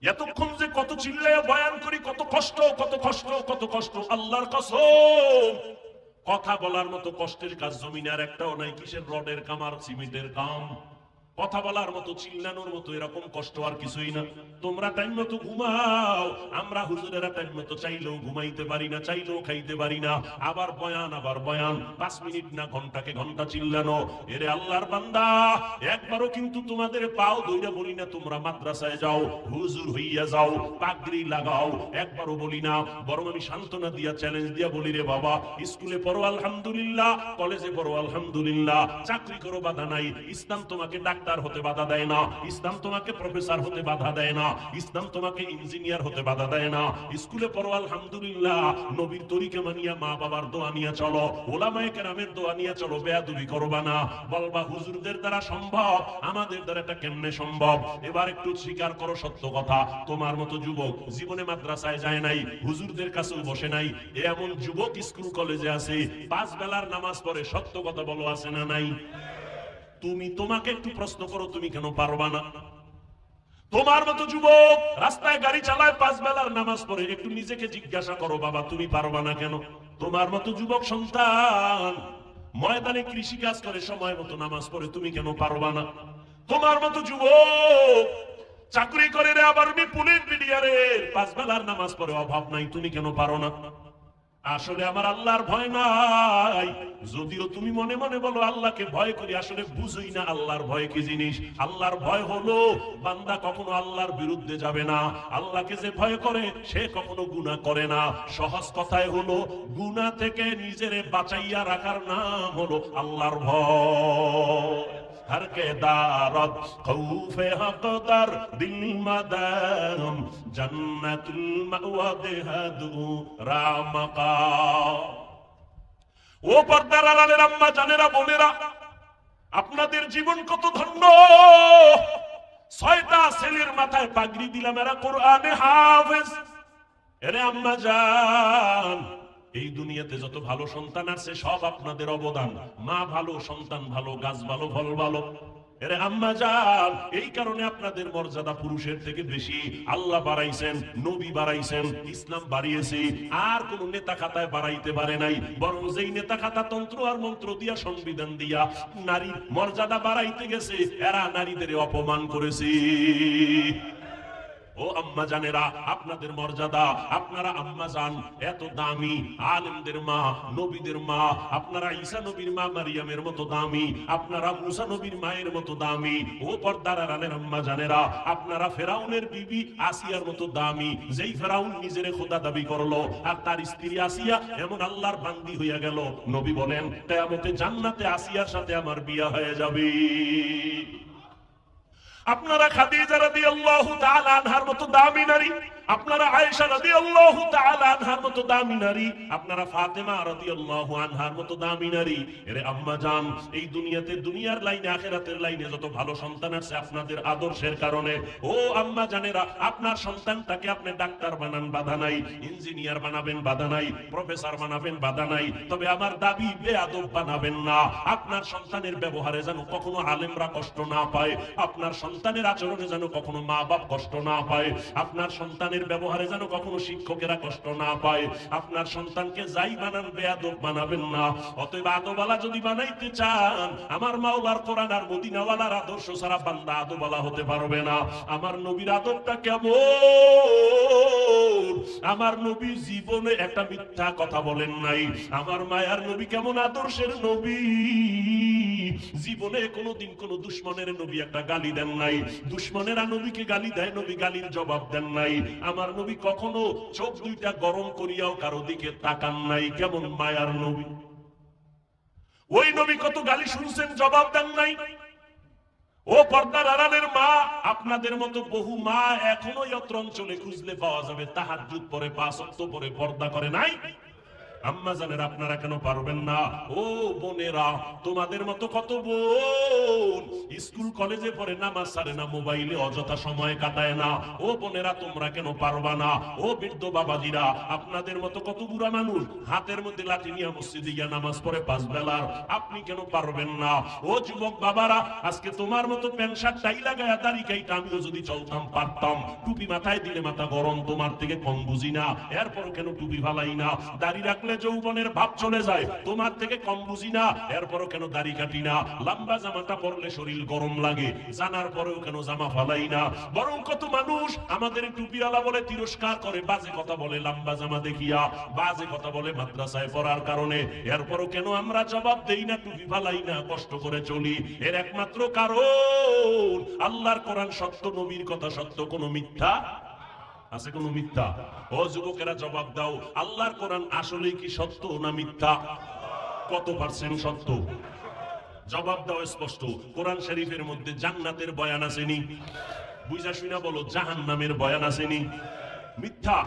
এতক্ষণ যে কত চিল্লায়া বয়ান করি, কত কষ্ট, কত কষ্ট, কত কষ্ট। আল্লাহর কসম, কথা বলার মতো কষ্টের কাজ জমিনে আর একটাও নাই। কিসের রডের কাম আর সিমেন্টের কাম? কথা বলার মতো, চিল্লানোর মতো এরকম কষ্ট আর কিছুই না। তোমরা টাইম মতো ঘুমাও, আমরা হুজুরেরা টাইম মতো চাইলেও ঘুমাইতে পারি না, চাইলেও খাইতে পারি না। আবার বয়ান, আবার বয়ান, 5 মিনিট না ঘন্টাকে ঘন্টা চিল্লানো। এরে আল্লাহর বান্দা, একবারও কিন্তু তোমাদের পাও ধইরা বলি না তোমরা মাদ্রাসায় যাও, হুজুর হইয়া যাও, পাগড়ি লাগাও। একবারও বলি না, বরং আমি সান্ত্বনা দিয়া, চ্যালেঞ্জ দিয়া বলি, রে বাবা স্কুলে পড়ো আলহামদুলিল্লাহ, কলেজে পড়ো আলহামদুলিল্লাহ, চাকরি করো বাধা নাই। ইসলাম তোমাকে ডাক্তার হতে বাধা দেয় না, ইসলাম তোমাকে প্রফেসর হতে বাধা দেয় না, ইসলাম তোমাকে ইঞ্জিনিয়ার হতে বাধা দেয় না। স্কুলে পড়ো আলহামদুলিল্লাহ, নবীর তরিকা মানিয়া, মা বাবার দোয়া নিয়ে চলো, ওলামায়ে কেরামের দোয়া নিয়ে চলো, বেয়াদবি করবা না। বলবা হুজুরদের দ্বারা সম্ভব, আমাদের দ্বারা এটা কেমনে সম্ভব? এবার একটু স্বীকার করো সত্য কথা, তোমার মতো যুবক জীবনে মাদ্রাসায় যায় নাই, হুজুরদের কাছেও বসে নাই। এমন যুবক স্কুল কলেজে আছে, 5 বেলার নামাজ পড়ে। সত্য কথা বলো, আছে না নাই? তুমি তোমাকে একটু প্রশ্ন করো, তুমি কেন পারবা না? তোমার মতো যুবক রাস্তায় গাড়ি চালায়, 5 বেলার নামাজ পড়ে। একটু নিজেকে জিজ্ঞাসা করো, বাবা তুমি পারবা না কেন? তোমার মতো যুবক সন্তান ময়দানে কৃষি কাজ করে, সময় মতো নামাজ পড়ে, তুমি কেন পারবা না? তোমার মতো যুবক চাকরি করে রে, আবার পুলিশ বিডিআরের, 5 বেলার নামাজ পড়ে, অভাব নাই, তুমি কেন পারো না? আসলে আমার আল্লাহর ভয় নাই। যদিও তুমি মনে মনে বলো আল্লাহকে ভয় করি, আসলে বুঝই না আল্লাহর ভয় কি জিনিস। আল্লাহর ভয় হলো বান্দা কখনো আল্লাহর বিরুদ্ধে যাবে না। আল্লাহকে যে ভয় করে সে কখনো গুনাহ করে না। সহজ কথায় হলো, গুনাহ থেকে নিজেরে বাঁচাইয়া রাখার নাম হলো আল্লাহর ভয়। हर के दारत खौफे हक़दर दिल मदाम जन्नतुल मावा देहदु रामका। ও পর্দার আড়ালের আম্মা জানেরা, বোনেরা, আপনাদের জীবন কত ধন্য। 6টা ছেলের মাথায় পাগড়ি দিলাম, এরা কোরআনে হাফেজ। এরে আম্মা জান, এই দুনিয়াতে যত ভালো সন্তান আছে সব আপনাদের অবদান। মা ভালো, সন্তান ভালো, গাছ ভালো, ফল ভালো। এরে আম্মা জান, এই কারণে আপনাদের মর্যাদা পুরুষের থেকে বেশি আল্লাহ বাড়াইছেন, নবী বাড়াইছেন, ইসলাম বাড়িয়েছে। আর কোন নেতা খাতায় বাড়াইতে পারে নাই, বরং যেই নেতা খাতা তন্ত্র আর মন্ত্র দিয়া, সংবিধান দিয়া নারীর মর্যাদা বাড়াইতে গেছে, এরা নারীদের অপমান করেছে। ও আম্মা জানেরা, আপনাদের মর্যাদা, আপনারা আম্মা জান, এত দামি, আলেমদের মা, নবীদের মা, আপনারা ঈসা নবীর মা মারিয়ামের মতো দামি, আপনারা মুসা নবীর মায়ের মতো দামি। ও পর্দার আড়ালের আম্মা জানেরা, আপনারা ফেরাউনের বিবি আসিয়ার মতো দামি, যেই ফেরাউন নিজের খোদা দাবি করলো আর তার স্ত্রী আসিয়া এমন আল্লাহর বান্দি হইয়া গেল, নবী বলেন কিয়ামতে জান্নাতে আসিয়ার সাথে আমার বিয়ে হয়ে যাবে। আপনারা খাদিজা রাদিয়াল্লাহু তাআলা আনহার মতো দামি নারী, আপনারা আয়েশা রাদিয়াল্লাহু তাআলা আনহার মতো দামি নারী, আপনারা ফাতেমা রাদিয়াল্লাহু আনহার মতো দামি নারী। এরে আম্মা জান, এই দুনিয়াতে, দুনিয়ার লাইনে, আখিরাতের লাইনে যত ভালো সন্তান আছে আপনাদের আদর্শের কারণে। ও আম্মা জানেরা, আপনার সন্তানটাকে আপনি ডাক্তার বানান, বাধা নাই, ইঞ্জিনিয়ার বানাবেন, বাধা নাই, প্রফেসর বানাবেন, বাধা নাই, তবে আমার দাবি বেয়াদব বানাবেন না। আপনার সন্তানের ব্যবহারে যেন কখনো আলেমরা কষ্ট না পায়, আপনার সন্তানের আচরণে যেন কখনো মা বাপ কষ্ট না পায়, আপনার সন্তানের ব্যবহারে যেন কখনো শিক্ষকেরা কষ্ট না পায়। আপনার সন্তানকে যাই বানান, বেয়াদব বানাবেন না। অতএব আদবালা যদি বানাইতে চান, আমার মাওলার কোরআন আর মদিনাওয়ালার আদর্শ ছাড়া বান্দা আদবালা হতে পারবে না। আমার নবীর আদবটা কেমন? আমার নবী জীবনে একটা মিথ্যা কথা বলেন নাই। আমার মায়ার নবী কেমন আদর্শের নবী, জীবনে কোনোদিন কোন দুশ্মনের নবী একটা গালি দেন নাই। দুশ্মনেরা নবীকে গালি দেয়, নবী গালির জবাব দেন নাই। আমার নবী কখনো চোখ দুইটা গরম করিয়াও কারো দিকে তাকান নাই। কেমন মায়ার নবী! ওই নবী কত গালি শুনছেন, জবাব দেন নাই। ও পর্দার আড়ালের মা, আপনাদের মতো বহু মা এখনো অত্র অঞ্চলে খুঁজলে পাওয়া যাবে, তাহাজ্জুদ পড়ে, 5 ওয়াক্ত পড়ে, পর্দা করে নাই। আম্মা জানেরা, আপনারা কেন পারবেন না? ও বোনেরা, তোমাদের মতো কত বোন স্কুল কলেজে পড়ে, নামাজ ছাড়ে না, মোবাইলে অযথা সময় কাটায় না। ও বোনেরা, তোমরা কেন পারবা না? ও বৃদ্ধ বাবাজিরা, আপনাদের মতো কত বুড়া মানুষ হাতের মধ্যে লাঠি নিয়ে মসজিদে গিয়া নামাজ পড়ে 5 বেলার, আপনি কেন পারবেন না? ও যুবক বাবারা, আজকে তোমার মতো প্যান্ট শার্ট টাই লাগায়া, দাড়ি কাইটা আমিও যদি চলতাম পারতাম। টুপি মাথায় দিলে মাথা গরম, তোমার থেকে কম বুঝি না, এরপর কেন টুপি ফালাই না? দাড়ি রাখলে যৌবনের ভাব চলে যায়, তোমার থেকে কম বুঝি না, এরপরও কেন দাড়ি কাটি না? লম্বা জামাটা পরলে শরীর গরম লাগে, জানার পরেও কেন জামা ফালাই না? বরং কত মানুষ আমাদের টুপিওয়ালা বলে তিরস্কার করে, বাজে কথা বলে লম্বা জামা দেখিয়া, বাজে কথা বলে মাদ্রাসায় পড়ার কারণে, এরপরও কেন আমরা জবাব দেই না, টুপি ফালাই না, কষ্ট করে চলি? এর একমাত্র কারণ আল্লাহর কোরআন সত্য, নবীর কথা সত্য, কোনো মিথ্যা আছে? কোন মিথ্যা? ও যুবকেরা, জবাব দাও, আল্লাহর কোরআন আসলে কি সত্য না মিথ্যা? কত পার্সেন্ট সত্য? জবাব দাও স্পষ্ট। কোরআন শরীফের মধ্যে জান্নাতের বয়ান আসেনি? বুঝা শুনা বলো, জাহান্নামের বয়ান আসেনি? মিথ্যা।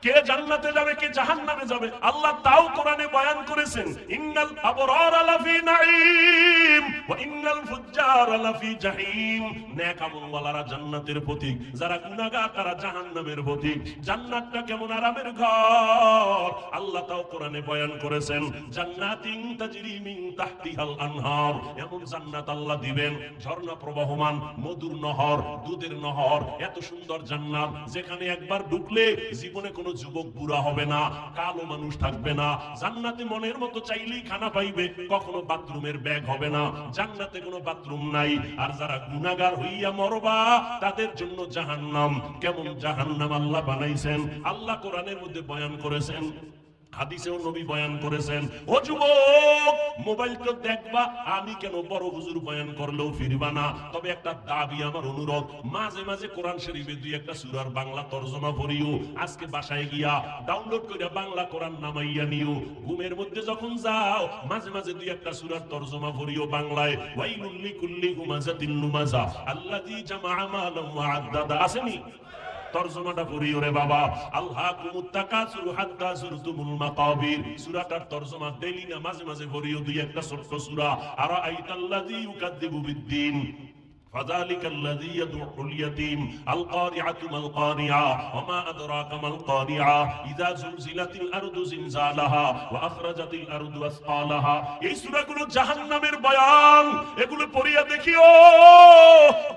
কে জান্নাতে যাবে, কে জাহান্নামে যাবে, আল্লাহ তাও কোরআনে বয়ান করেছেন। ইন্নাল আবরার লাফি নাঈম ওয়া ইন্নাল ফুজ্জার লাফি জাহিম। নেক আমলওয়ালারা জান্নাতের পথিক, যারা গুনাহগার তারা জাহান্নামের পথিক। জান্নাতটা কেমন আরামের ঘর, আল্লাহ তাও কোরআনে বয়ান করেছেন। জান্নাতিন তাজরি মিন তাহতিহাল আনহার, এমন জান্নাত আল্লাহ দিবেন, ঝর্ণা প্রবাহমান, মধুর নহর, দুধের নহর, এত সুন্দর জান্নাত যেখানে একবার ঢুকলে জীবনে কোনো যুবক বুড়া হবে না, কালো মানুষ থাকবে না। জান্নাতে মনের মতো চাইলেই খানা পাইবে, কখনো বাথরুমের ব্যাগ হবে না। জান্নাতে কোনো বাথরুম নাই। আর যারা গুনাহগার হইয়া মরবা, তাদের জন্য জাহান্নাম। কেমন জাহান্নাম আল্লাহ বানাইছেন, আল্লাহ কোরআনের মধ্যে বয়ান করেছেন, হাদিসেও নবী বয়ান করেছেন। ও যুবক, মোবাইল তো দেখবা, আমি কেন বড় হুজুর বয়ান করলেও ফিরবা না। তবে একটা দাবি, আমার অনুরোধ, মাঝে মাঝে কোরআন শরীফে 2-1 সূরার বাংলা তরজমা পড়িও। আজকে বাসায় গিয়া ডাউনলোড করে বাংলা কোরআন নামাইয়া নিও। ঘুমের মধ্যে যখন যাও, মাঝে মাঝে 2-1 সূরার তরজমা পড়িও বাংলায়। ওয়াইলুল লিকুল্লি হুমাযাতিন লুমাযা আল্লাযী জামাআ মালান ওয়া আদ্দাদা। আসেনি? তরজমাটা পড়িও রে বাবা। আলহাকুমুত তাকাসুর হাত্তা যুরতুমুল মাকাবির, সূরাটার তরজমা ডেইলি না মাঝে মাঝে পড়িও, 2-1 ছোট্ট সূরা। আরাআইতাল্লাযী ইউকাযযিবু বিদ্দীন فذلك الذي يدعو اليتيم القارعة ما القارعة وما أدراك ما القارعة إذا زلزلت الأرض زلزالها وأخرجت الأرض أثقالها এই সূরাগুলো জাহান্নামের বয়ান এগুলো পড়িয়া দেখিও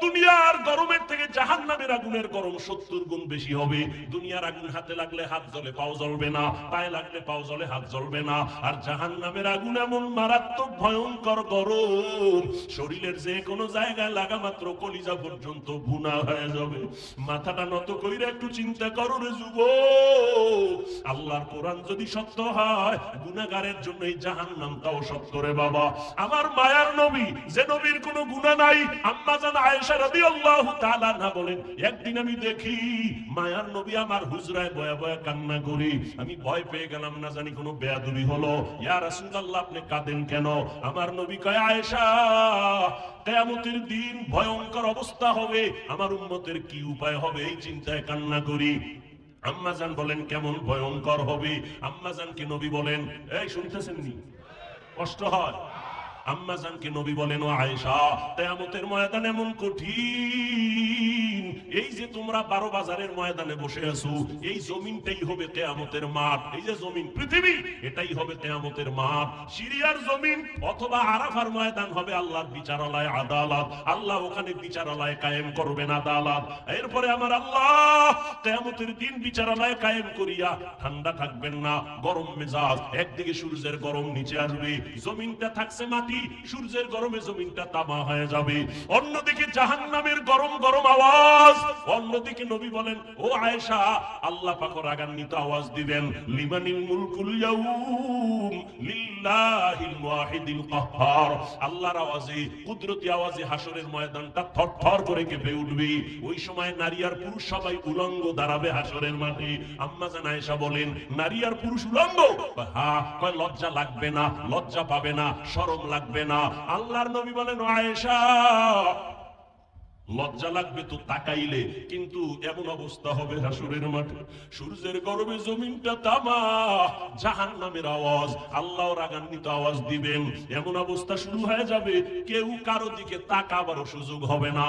দুনিয়ার গরমের থেকে জাহান্নামের আগুনের গরম 70 গুণ বেশি হবে দুনিয়ার আগুন হাতে লাগলে হাত জ্বলে পাও জ্বলবে না পায়ে লাগলে পাও জ্বলে হাত জ্বলবে না আর জাহান্নামের আগুন এমন মারাত্মক ভয়ঙ্কর গরম শরীরের যে কোনো জায়গায় লাগা মাত্র কলিজা পর্যন্ত ভুনা হয়ে যাবে মাথাটা নত কইরা একটু চিন্তা করো রে যুবক আল্লাহর কোরআন যদি সত্য হয় গুনাহগারের জন্য এই জাহান্নামটাও সত্য রে বাবা আমার মায়ার নবী যে নবীর কোনো গুনাহ নাই আম্মা জান আয়েশা রাদিয়াল্লাহু তাআলা না বলেন একদিন আমি দেখি মায়ার নবী আমার হুজরায় বয়া বয়া কান্না করি আমি ভয় পেয়ে গেলাম না জানি কোনো বেয়াদবি হলো ইয়া রাসূলুল্লাহ আপনি কাঁদেন কেন আমার নবী কয় আয়েশা কিয়ামতের দিন ভয়ঙ্কর অবস্থা হবে আমার উম্মতের কি উপায় হবে এই চিন্তায় কান্না করি আম্মাজান বলেন কেমন ভয়ঙ্কর হবে আম্মাজানকে নবী বলেন এই শুনতেছেন নি কষ্ট হয় আম্মাজানকে নবী বলেন ও আয়েশা কিয়ামতের ময়দান এমন কঠিন এই যে তোমরা 12 বাজারের ময়দানে বসে আছো এই জমিনটাই হবে কিয়ামতের মাঠ এই যে জমিন পৃথিবী এটাই হবে কিয়ামতের মাঠ সিরিয়ার জমিন অথবা আরাফার ময়দান হবে আল্লাহর বিচারালয় আদালত আল্লাহ ওখানে বিচারালয় কায়েম করবেন আদালত এরপরে আমার আল্লাহ কিয়ামতের দিন বিচারালয় কায়েম করিয়া ঠান্ডা থাকবেন না গরম মেজাজ একদিকে সূর্যের গরম নিচে আসবে জমিনটা থাকছে মাটি সূর্যের গরমে জমিনটা তামা হয়ে যাবে অন্যদিকে জাহান্নামের গরম গরম আওয়াজ অন্যদিকে নবী বলেন ও আয়েশা আল্লাহ পাক রাগান্বিত আওয়াজ দিবেন লিমানিল মুলকুল ইয়াউম লিল্লাহিল ওয়াহিদিল কাহ্হার আল্লাহর আওয়াজে কুদরতি আওয়াজে হাসরের ময়দানটা থরথর করে কেঁপে উঠবে ওই সময় নারী আর পুরুষ সবাই উলঙ্গ দাঁড়াবে হাসরের মাঠে আম্মা জান আয়েশা বলেন নারী আর পুরুষ উলঙ্গ হ্যাঁ কয় লজ্জা লাগবে না লজ্জা পাবে না শরম লাগবে না আল্লাহর নবী বলেন আয়েশা লজ্জা লাগবে তো তাকাইলে কিন্তু এমন অবস্থা হবে হাসরের মাঠে সূর্যের গরমে জমিনটা তামা জাহান্নামের আওয়াজ আল্লাহ রাগান্বিত আওয়াজ দিবেন এমন অবস্থা শুরু হয়ে যাবে কেউ কারো দিকে তাকাবারও সুযোগ হবে না